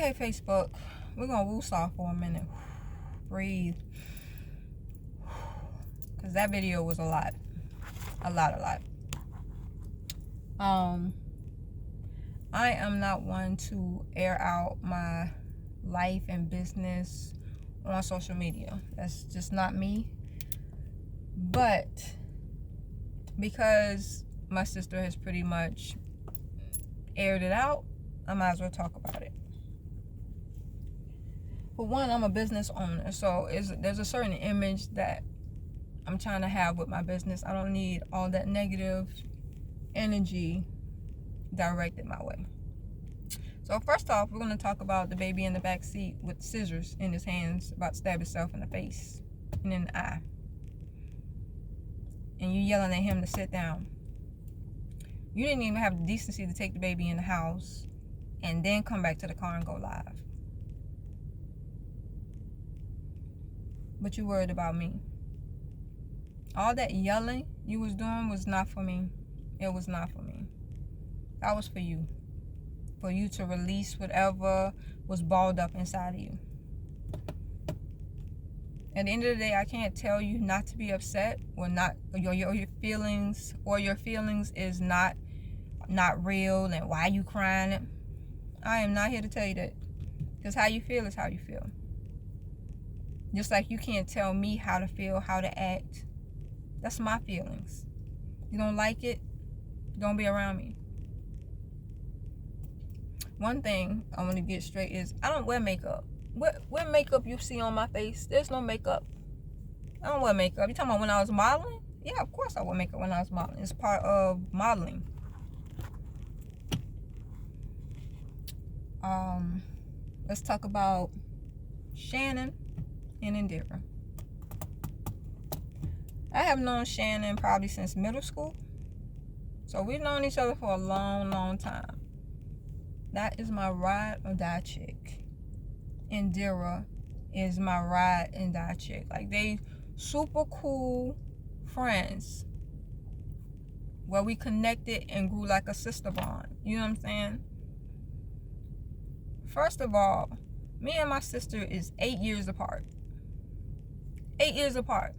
Okay, Facebook, we're gonna woosah for a minute. Breathe. Because that video was a lot. A lot. I am not one to air out my life and business on social media. That's just not me. But because my sister has pretty much aired it out, I might as well talk about it. For one, I'm a business owner, so there's a certain image that I'm trying to have with my business. I don't need all that negative energy directed my way. So first off, we're going to talk about the baby in the back seat with scissors in his hands, about to stab himself in the face and in the eye. And you yelling at him to sit down. You didn't even have the decency to take the baby in the house and then come back to the car and go live. But you worried about me. All that yelling you was doing was not for me. It was not for me. That was for you. For you to release whatever was balled up inside of you. At the end of the day, I can't tell you not to be upset or not, or your feelings is not real, and why you crying. I am not here to tell you that. Because how you feel is how you feel. Just like you can't tell me how to feel, how to act. That's my feelings. You don't like it, don't be around me. One thing I want to get straight is I don't wear makeup. What makeup you see on my face? There's no makeup. I don't wear makeup. You talking about when I was modeling? Yeah, of course I wore makeup when I was modeling. It's part of modeling. Let's talk about Shannon and Indira. I have known Shannon probably since middle school. So we've known each other for a long time. That is my ride or die chick. Indira is my ride and die chick. Like, they super cool friends where we connected and grew like a sister bond. You know what I'm saying? First of all, me and my sister is 8 years apart. 8 years apart.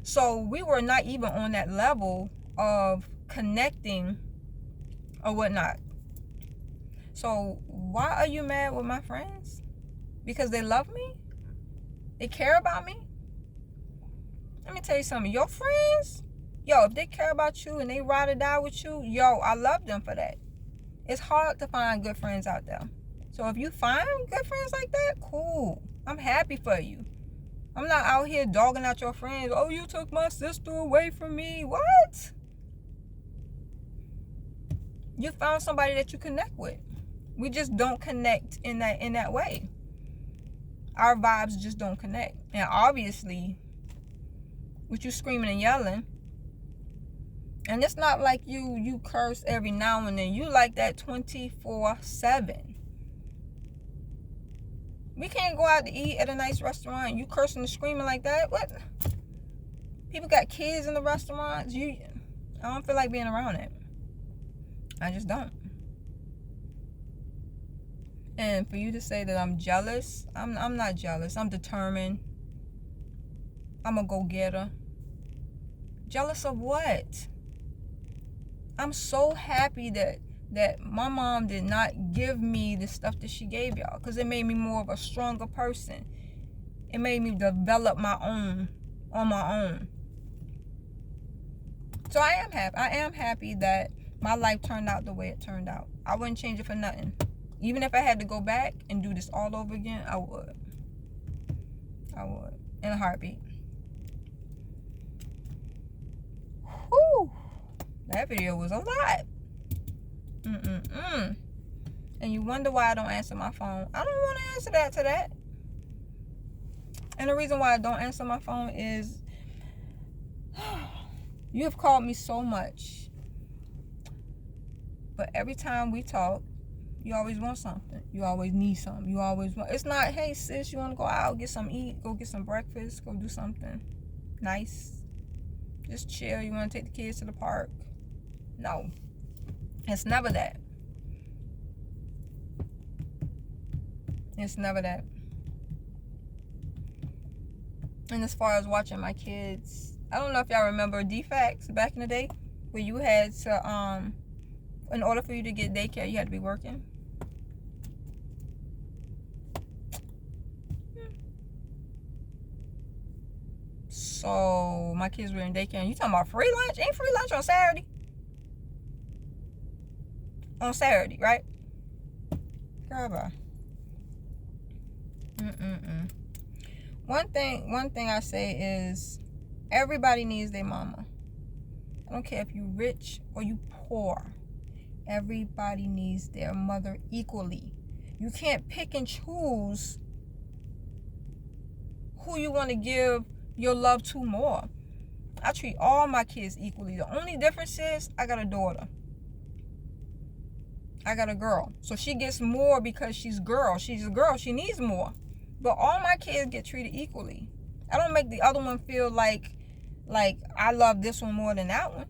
So we were not even on that level of connecting or whatnot. So why are you mad with my friends? Because they love me? They care about me? Let me tell you something. Your friends, if they care about you and they ride or die with you, I love them for that. It's hard to find good friends out there. So if you find good friends like that, cool. I'm happy for you. I'm not out here dogging out your friends. Oh, you took my sister away from me. What? You found somebody that you connect with. We just don't connect in that way. Our vibes just don't connect. And obviously, with you screaming and yelling, and it's not like you curse every now and then. You like that 24/7. We can't go out to eat at a nice restaurant. You cursing and screaming like that? What? People got kids in the restaurants. I don't feel like being around it. I just don't. And for you to say that I'm jealous, I'm not jealous. I'm determined. I'm a go-getter. Jealous of what? I'm so happy that my mom did not give me the stuff that she gave y'all, because it made me more of a stronger person. It made me develop my own on my own. So I am happy. I am happy that my life turned out the way it turned out. I wouldn't change it for nothing. Even if I had to go back and do this all over again, I would. In a heartbeat. Whew. That video was a lot. And you wonder why I don't answer my phone. I don't want to answer that to that. And the reason why I don't answer my phone is you have called me so much. But every time we talk, you always want something. You always need something. You always want. It's not, hey sis, you want to go out, get some eat, go get some breakfast, go do something nice. Just chill. You want to take the kids to the park. No. It's never that. It's never that. And as far as watching my kids, I don't know if y'all remember DFACS back in the day, where you had to, in order for you to get daycare, you had to be working. So my kids were in daycare, and you talking about free lunch? Ain't free lunch on Saturday? On Saturday, right? Girl, bye. One thing I say is, everybody needs their mama. I don't care if you rich or you poor. Everybody needs their mother equally. You can't pick and choose who you want to give your love to more. I treat all my kids equally. The only difference is I got a daughter. I got a girl. So she gets more because she's girl. She's a girl. She needs more. But all my kids get treated equally. I don't make the other one feel like I love this one more than that one.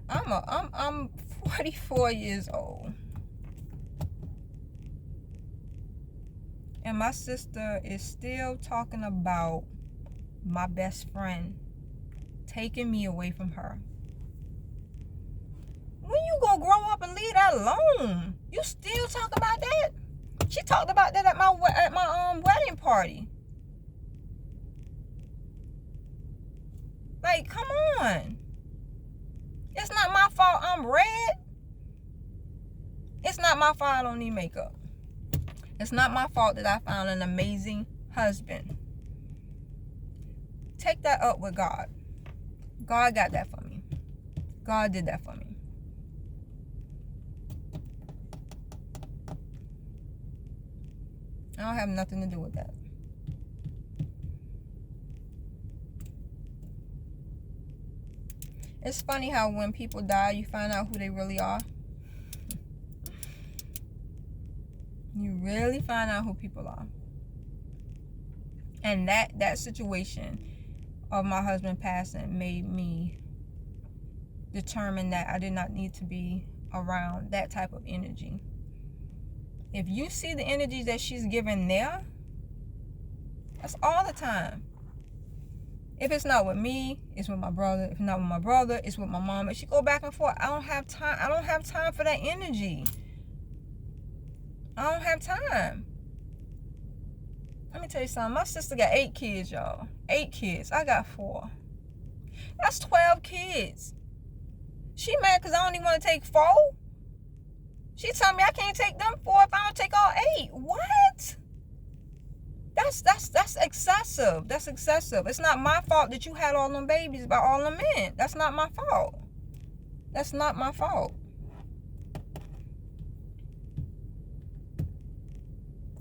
I'm 44 years old. And my sister is still talking about my best friend taking me away from her. When you gonna grow up and leave that alone? You still talk about that? She talked about that at my wedding party. Like, come on. It's not my fault I'm red. It's not my fault I don't need makeup. It's not my fault that I found an amazing husband. Take that up with God. God got that for me. God did that for me. I don't have nothing to do with that. It's funny how when people die, you find out who they really are. You really find out who people are. And that situation of my husband passing made me determine that I did not need to be around that type of energy. If you see the energy that she's giving there, that's all the time. If it's not with me, it's with my brother. If it's not with my brother, it's with my mom. If she go back and forth, I don't have time. I don't have time for that energy. I don't have time. Let me tell you something. My sister got 8 kids, y'all. 8 kids. I got 4. That's 12 kids. She mad because I only want to take 4? She told me I can't take them 4 if I don't take all 8. What? That's excessive. That's excessive. It's not my fault that you had all them babies by all them men. That's not my fault. That's not my fault.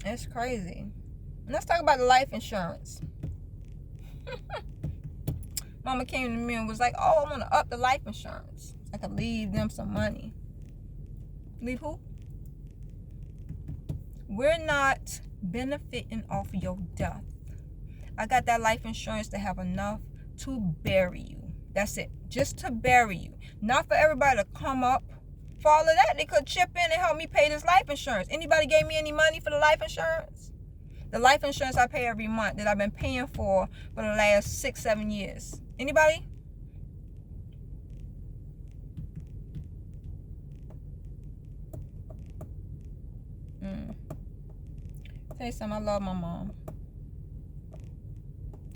It's crazy. Let's talk about the life insurance. Mama came to me and was like, oh, I want to up the life insurance. I could leave them some money. Leave who? We're not benefiting off of your death. I got that life insurance to have enough to bury you. That's it. Just to bury you. Not for everybody to come up. For all of that, they could chip in and help me pay this life insurance. Anybody gave me any money for the life insurance? The life insurance I pay every month that I've been paying for the last 6-7 years. Anybody? Tell you something, I love my mom.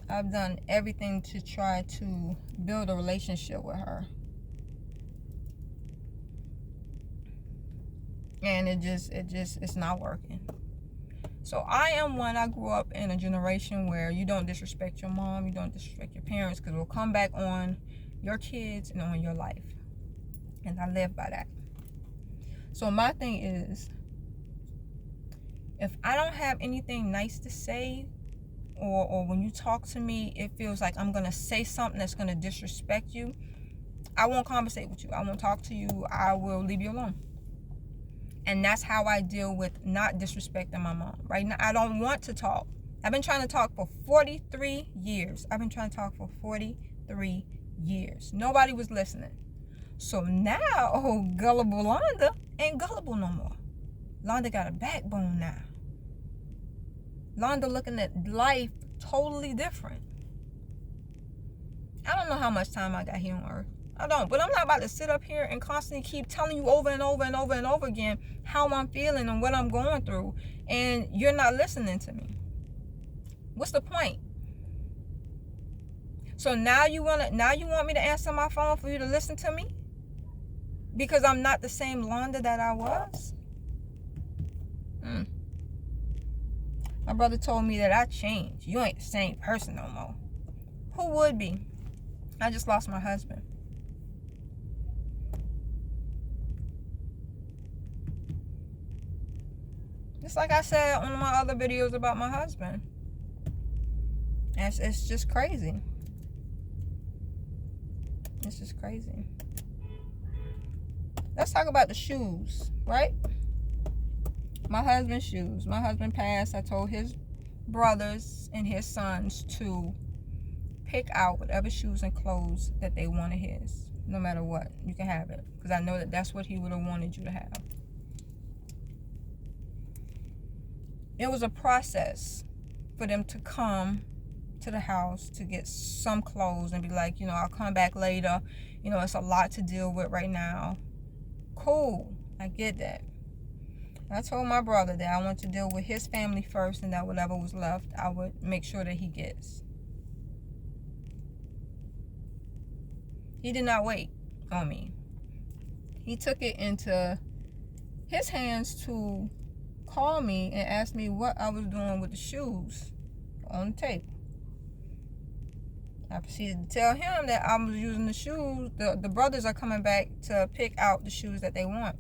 I've done everything to try to build a relationship with her. And it's not working. So I grew up in a generation where you don't disrespect your mom, you don't disrespect your parents, because it will come back on your kids and on your life. And I live by that. So my thing is, if I don't have anything nice to say, or when you talk to me, it feels like I'm going to say something that's going to disrespect you, I won't conversate with you. I won't talk to you. I will leave you alone. And that's how I deal with not disrespecting my mom. Right now, I don't want to talk. I've been trying to talk for 43 years. Nobody was listening. So now, gullible Londa ain't gullible no more. Londa got a backbone now. Londa looking at life totally different. I don't know how much time I got here on earth. I don't. But I'm not about to sit up here and constantly keep telling you over and over and over and over again how I'm feeling and what I'm going through. And you're not listening to me. What's the point? So now you want me to answer my phone for you to listen to me? Because I'm not the same Londa that I was? My brother told me that I changed. You ain't the same person no more. Who would be? I just lost my husband. Just like I said on my other videos about my husband. It's just crazy. It's just crazy. Let's talk about the shoes, right? My husband's shoes. My husband passed. I told his brothers and his sons to pick out whatever shoes and clothes that they wanted his. No matter what. You can have it. Because I know that that's what he would have wanted you to have. It was a process for them to come to the house to get some clothes and be like, I'll come back later. It's a lot to deal with right now. Cool. I get that. I told my brother that I want to deal with his family first, and that whatever was left, I would make sure that he gets. He did not wait on me. He took it into his hands to call me and ask me what I was doing with the shoes on the table. I proceeded to tell him that I was using the shoes. The brothers are coming back to pick out the shoes that they want.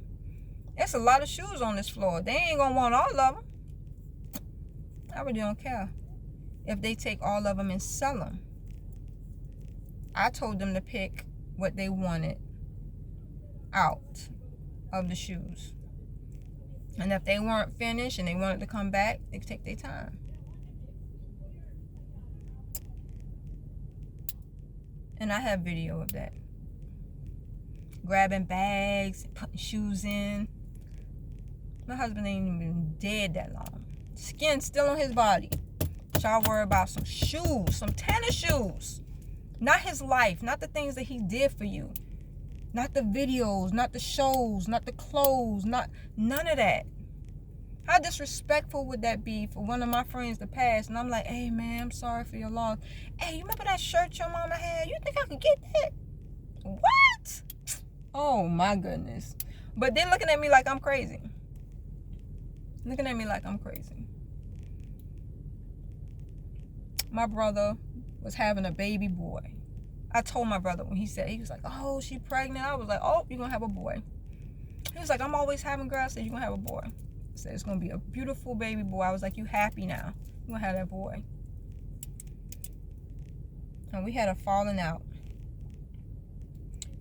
There's a lot of shoes on this floor. They ain't gonna want all of them. I really don't care if they take all of them and sell them. I told them to pick what they wanted out of the shoes. And if they weren't finished and they wanted to come back, they could take their time. And I have video of that. Grabbing bags, putting shoes in. My husband ain't even dead that long. Skin still on his body. Y'all worry about some shoes, some tennis shoes. Not his life, not the things that he did for you. Not the videos, not the shows, not the clothes, none of that. How disrespectful would that be for one of my friends to pass? And I'm like, hey man, I'm sorry for your loss. Hey, you remember that shirt your mama had? You think I could get that? What? Oh my goodness. But they're looking at me like I'm crazy. Looking at me like I'm crazy. My brother was having a baby boy. I told my brother when he was like, oh, she pregnant. I was like, oh, you're going to have a boy. He was like, I'm always having girls. I said, you're going to have a boy. I said, it's going to be a beautiful baby boy. I was like, you happy now. You're going to have that boy. And we had a falling out.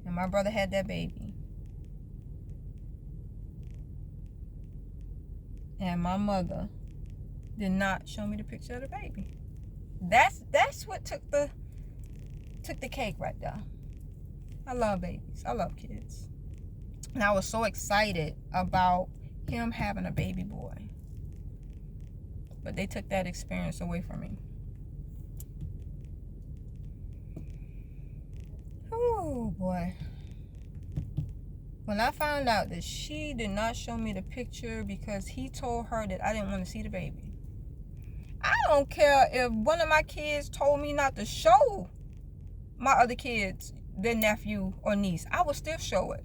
And my brother had that baby. And my mother did not show me the picture of the baby. That's what took the cake right there. I love babies. I love kids. And I was so excited about him having a baby boy. But they took that experience away from me. Oh boy. When I found out that she did not show me the picture because he told her that I didn't want to see the baby. I don't care if one of my kids told me not to show my other kids their nephew or niece. I would still show it.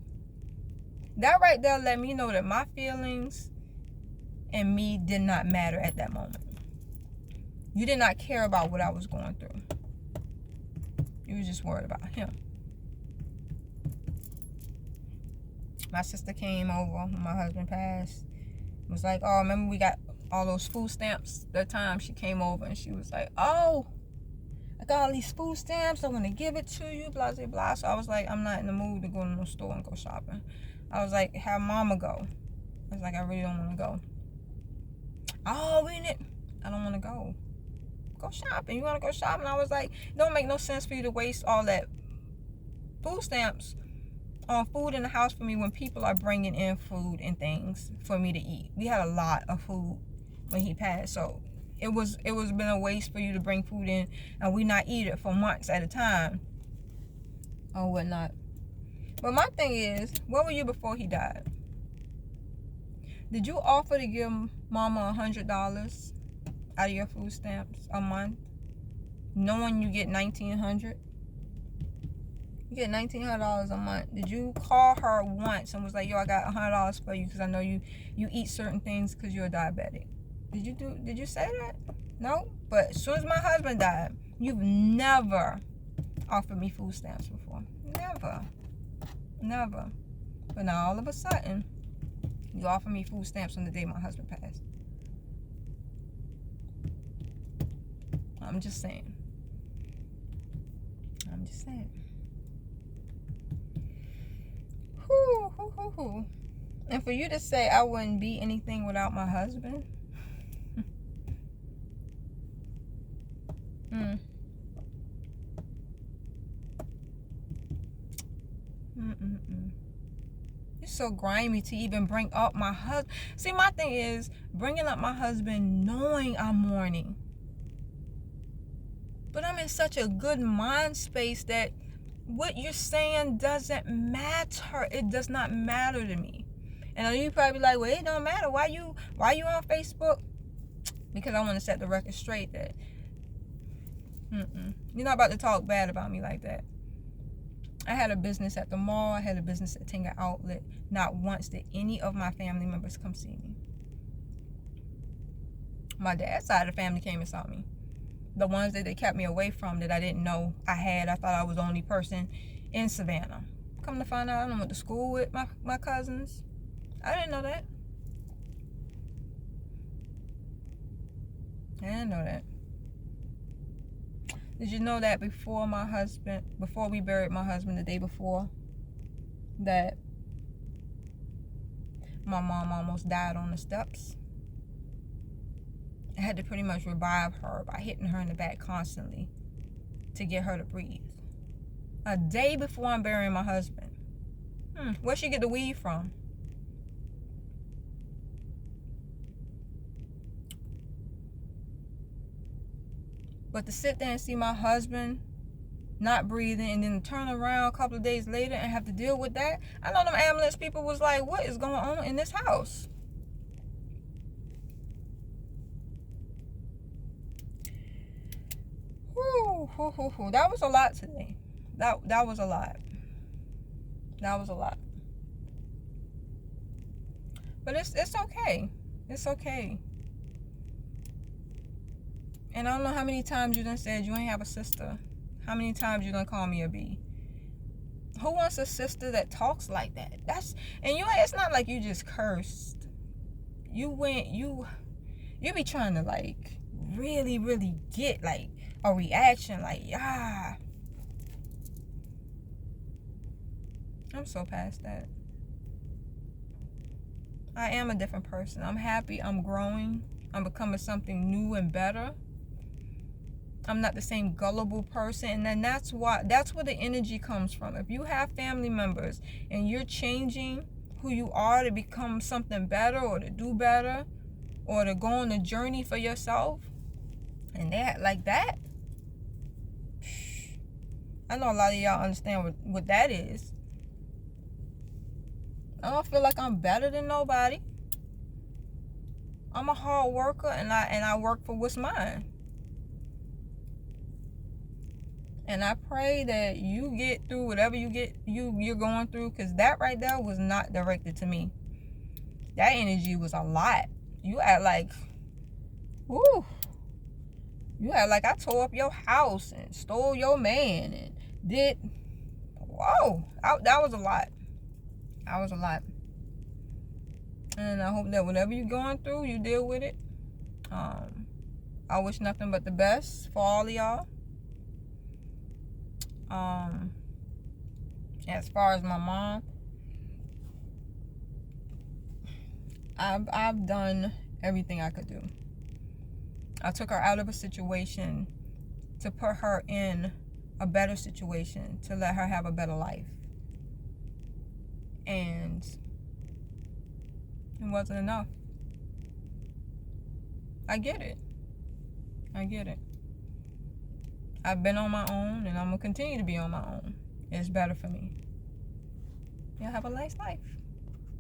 That right there let me know that my feelings and me did not matter at that moment. You did not care about what I was going through. You were just worried about him. My sister came over when my husband passed. It was like, oh, remember we got all those food stamps that time? She came over and she was like, oh, I got all these food stamps. I want to give it to you, blah, blah, blah. So I was like, I'm not in the mood to go to no store and go shopping. I was like, have mama go. I was like, I really don't want to go. Oh, I don't want to go. Go shopping. You want to go shopping? I was like, it don't make no sense for you to waste all that food stamps food in the house for me when people are bringing in food and things for me to eat. We had a lot of food when he passed, so it was been a waste for you to bring food in and we not eat it for months at a time or whatnot. But my thing is, where were you before he died? Did you offer to give mama $100 out of your food stamps a month, knowing you get $1,900? You get $1,900 a month. Did you call her once and was like, yo, I got $100 for you because I know you eat certain things because you're a diabetic? Did you say that? No. But as soon as my husband died, you've never offered me food stamps before. Never. But now all of a sudden, you offer me food stamps on the day my husband passed. I'm just saying. Whew. And for you to say I wouldn't be anything without my husband. It's so grimy to even bring up my husband. See, my thing is bringing up my husband knowing I'm mourning. But I'm in such a good mind space that what you're saying doesn't matter. It does not matter to me. And you probably like, well, it don't matter. Why you on Facebook? Because I want to set the record straight that you're not about to talk bad about me like that. I had a business at the mall. I had a business at Tinga Outlet. Not once did any of my family members come see me. My dad's side of the family came and saw me. The ones that they kept me away from that I didn't know I had. I thought I was the only person in Savannah. Come to find out, I went to school with my cousins. I didn't know that. Did you know that before we buried my husband the day before, that my mom almost died on the steps? I had to pretty much revive her by hitting her in the back constantly to get her to breathe. A day before I'm burying my husband. Where'd she get the weed from? But to sit there and see my husband not breathing and then turn around a couple of days later and have to deal with that, I know them ambulance people was like, what is going on in this house? Whew. That was a lot today. That was a lot. But it's okay. It's okay. And I don't know how many times you done said you ain't have a sister. How many times you done call me a B? Who wants a sister that talks like that? It's not like you just cursed. You be trying to like really, really get like a reaction like, yeah. I'm so past that. I am a different person. I'm happy. I'm growing. I'm becoming something new and better. I'm not the same gullible person. And then that's where the energy comes from. If you have family members and you're changing who you are to become something better or to do better or to go on a journey for yourself, and they act like that, I know a lot of y'all understand what that is. I don't feel like I'm better than nobody. I'm a hard worker and I work for what's mine. And I pray that you get through whatever you're going through, because that right there was not directed to me. That energy was a lot. You act like, woo. You act like I tore up your house and stole your man and did. Whoa, that was a lot. That was a lot. And I hope that whatever you're going through, you deal with it. I wish nothing but the best for all of y'all. As far as my mom, I've done everything I could do. I took her out of a situation to put her in a better situation, to let her have a better life. and it wasn't enough. I get it. I get it. I've been on my own, and I'm going to continue to be on my own. It's better for me. Y'all have a nice life.